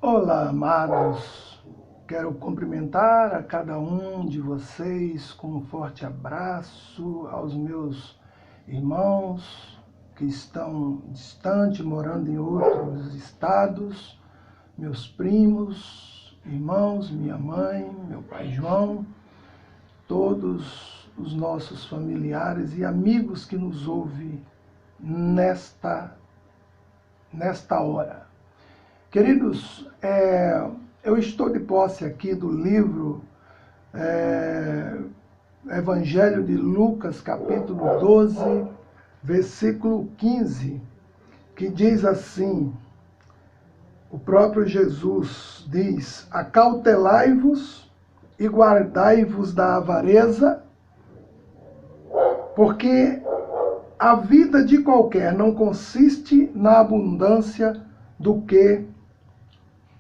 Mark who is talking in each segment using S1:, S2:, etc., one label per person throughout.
S1: Olá, amados. Quero cumprimentar a cada um de vocês com um forte abraço, aos meus irmãos que estão distantes, morando em outros estados, meus primos, irmãos, minha mãe, meu pai João, todos os nossos familiares e amigos que nos ouvem nesta hora. Queridos, eu estou de posse aqui do livro Evangelho de Lucas, capítulo 12, versículo 15, que diz assim, o próprio Jesus diz: acautelai-vos e guardai-vos da avareza, porque a vida de qualquer não consiste na abundância do que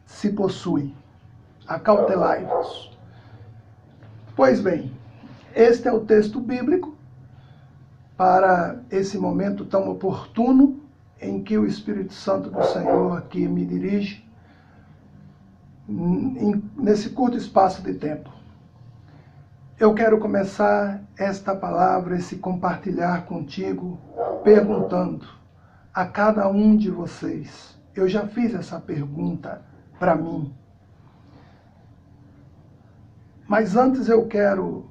S1: se possui. Acautelai-vos. Pois bem, este é o texto bíblico para esse momento tão oportuno em que o Espírito Santo do Senhor aqui me dirige nesse curto espaço de tempo. Eu quero começar esta palavra, esse compartilhar contigo, perguntando a cada um de vocês. Eu já fiz essa pergunta para mim. Mas antes eu quero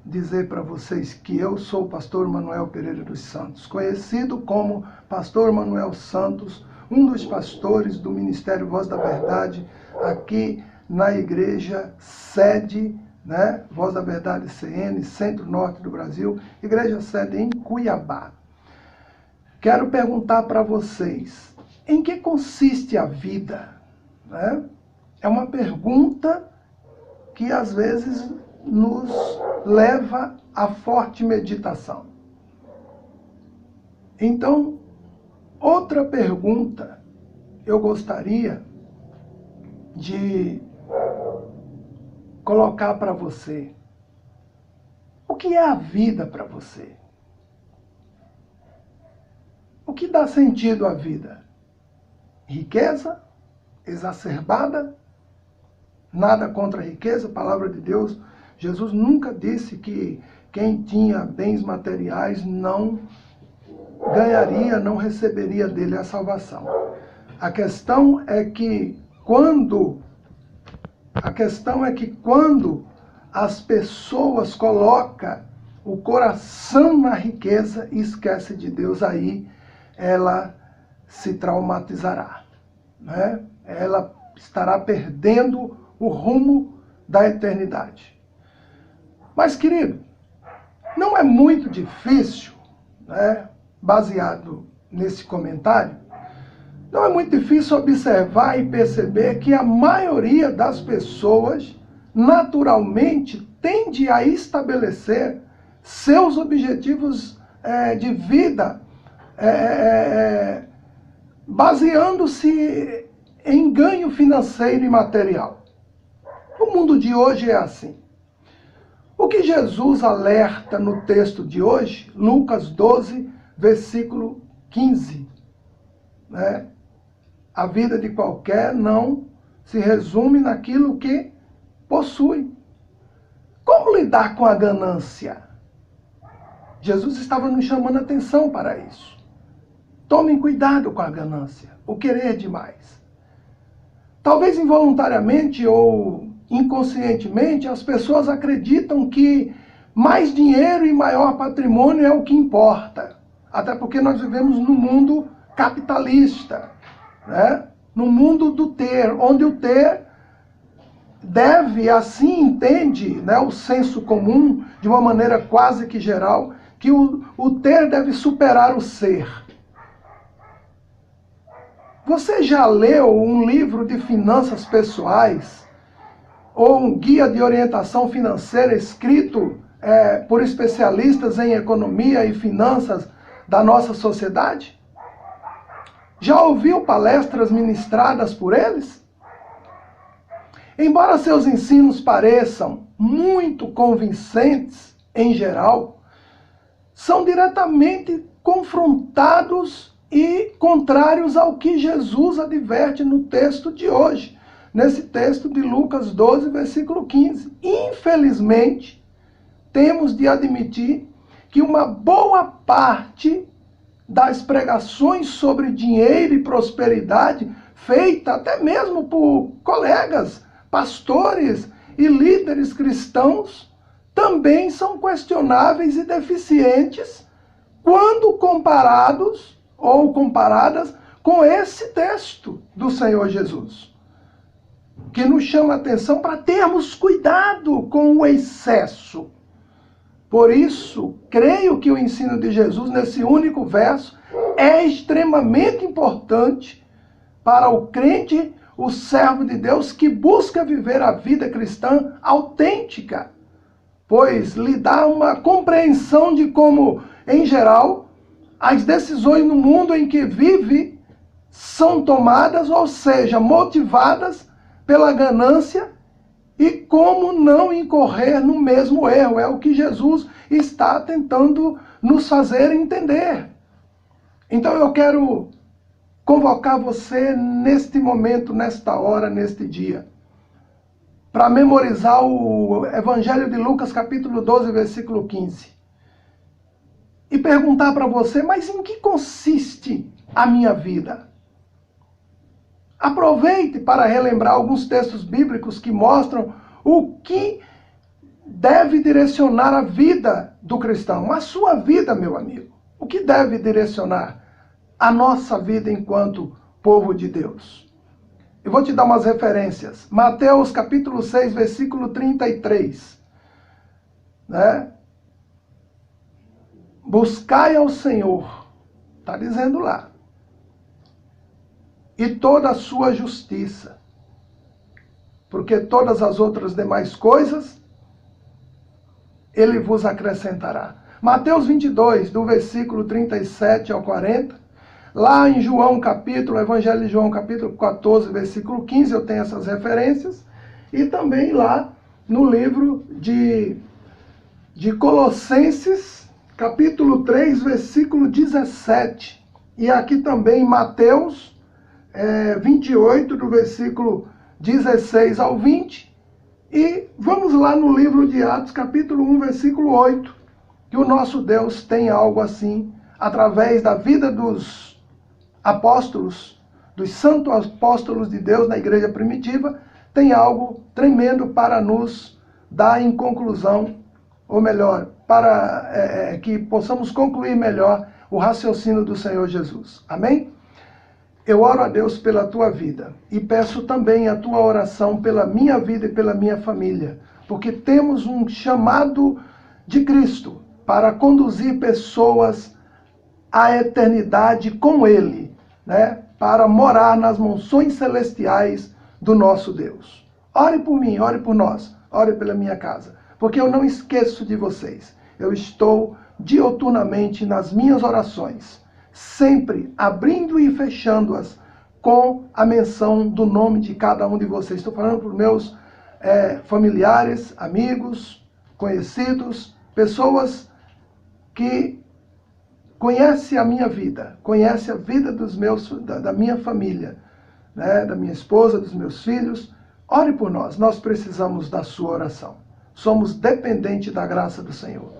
S1: dizer para vocês que eu sou o pastor Manuel Pereira dos Santos, conhecido como Pastor Manuel Santos, um dos pastores do Ministério Voz da Verdade, aqui na igreja sede, Voz da Verdade CN, Centro-Norte do Brasil, igreja sede em Cuiabá. Quero perguntar para vocês, em que consiste a vida? É uma pergunta que às vezes nos leva a forte meditação. Então, outra pergunta eu gostaria de colocar para você. O que é a vida para você? O que dá sentido à vida? Riqueza exacerbada? Nada contra a riqueza, a palavra de Deus. Jesus nunca disse que quem tinha bens materiais não ganharia, não receberia dele a salvação. A questão é que quando as pessoas colocam o coração na riqueza e esquece de Deus, aí ela se traumatizará, Ela estará perdendo o rumo da eternidade. Mas, querido, não é muito difícil, baseado nesse comentário, não é muito difícil observar e perceber que a maioria das pessoas naturalmente tende a estabelecer seus objetivos de vida baseando-se em ganho financeiro e material. O mundo de hoje é assim. O que Jesus alerta no texto de hoje, Lucas 12, versículo 15, A vida de qualquer não se resume naquilo que possui. Como lidar com a ganância? Jesus estava nos chamando a atenção para isso. Tomem cuidado com a ganância, o querer demais. Talvez involuntariamente ou inconscientemente, as pessoas acreditam que mais dinheiro e maior patrimônio é o que importa. Até porque nós vivemos num mundo capitalista, no mundo do ter, onde o ter deve, assim entende o senso comum, de uma maneira quase que geral, que o ter deve superar o ser. Você já leu um livro de finanças pessoais ou um guia de orientação financeira escrito por especialistas em economia e finanças da nossa sociedade? Já ouviu palestras ministradas por eles? Embora seus ensinos pareçam muito convincentes em geral, são diretamente confrontados e contrários ao que Jesus adverte no texto de hoje. nesse texto de Lucas 12, versículo 15. Infelizmente, temos de admitir que uma boa parte das pregações sobre dinheiro e prosperidade, feita até mesmo por colegas, pastores e líderes cristãos, também são questionáveis e deficientes quando comparados ou comparadas com esse texto do Senhor Jesus, que nos chama a atenção para termos cuidado com o excesso. Por isso, creio que o ensino de Jesus nesse único verso é extremamente importante para o crente, o servo de Deus, que busca viver a vida cristã autêntica, pois lhe dá uma compreensão de como, em geral, as decisões no mundo em que vive são tomadas, ou seja, motivadas pela ganância, e como não incorrer no mesmo erro. É o que Jesus está tentando nos fazer entender. Então eu quero convocar você neste momento, nesta hora, neste dia, para memorizar o Evangelho de Lucas, capítulo 12, versículo 15. E perguntar para você, mas em que consiste a minha vida? Aproveite para relembrar alguns textos bíblicos que mostram o que deve direcionar a vida do cristão. A sua vida, meu amigo. O que deve direcionar a nossa vida enquanto povo de Deus? Eu vou te dar umas referências. Mateus capítulo 6, versículo 33. Né? Buscai ao Senhor. Está dizendo lá. E toda a sua justiça. Porque todas as outras demais coisas Ele vos acrescentará. Mateus 22, do versículo 37 ao 40. Lá em João capítulo, Evangelho de João capítulo 14, versículo 15, eu tenho essas referências. E também lá no livro de Colossenses, capítulo 3, versículo 17. E aqui também Mateus 28, do versículo 16 ao 20. E vamos lá no livro de Atos, capítulo 1, versículo 8, que o nosso Deus tem algo assim, através da vida dos apóstolos, dos santos apóstolos de Deus na igreja primitiva, tem algo tremendo para nos dar em conclusão, ou melhor, para que possamos concluir melhor o raciocínio do Senhor Jesus. Amém? Eu oro a Deus pela tua vida e peço também a tua oração pela minha vida e pela minha família, porque temos um chamado de Cristo para conduzir pessoas à eternidade com Ele, né? Para morar nas mansões celestiais do nosso Deus. Ore por mim, ore por nós, ore pela minha casa, porque eu não esqueço de vocês. Eu estou dioturnamente nas minhas orações, sempre abrindo e fechando-as com a menção do nome de cada um de vocês. Estou falando para os meus familiares, amigos, conhecidos, pessoas que conhecem a minha vida, conhecem a vida da minha família, né, da minha esposa, dos meus filhos. Ore por nós, nós precisamos da sua oração. Somos dependentes da graça do Senhor.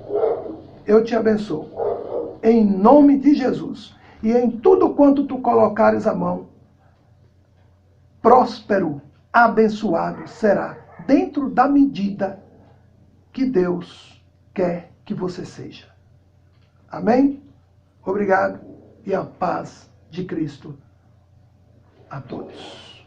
S1: Eu te abençoo. Em nome de Jesus, e em tudo quanto tu colocares a mão, próspero, abençoado será, dentro da medida que Deus quer que você seja. Amém? Obrigado, e a paz de Cristo a todos.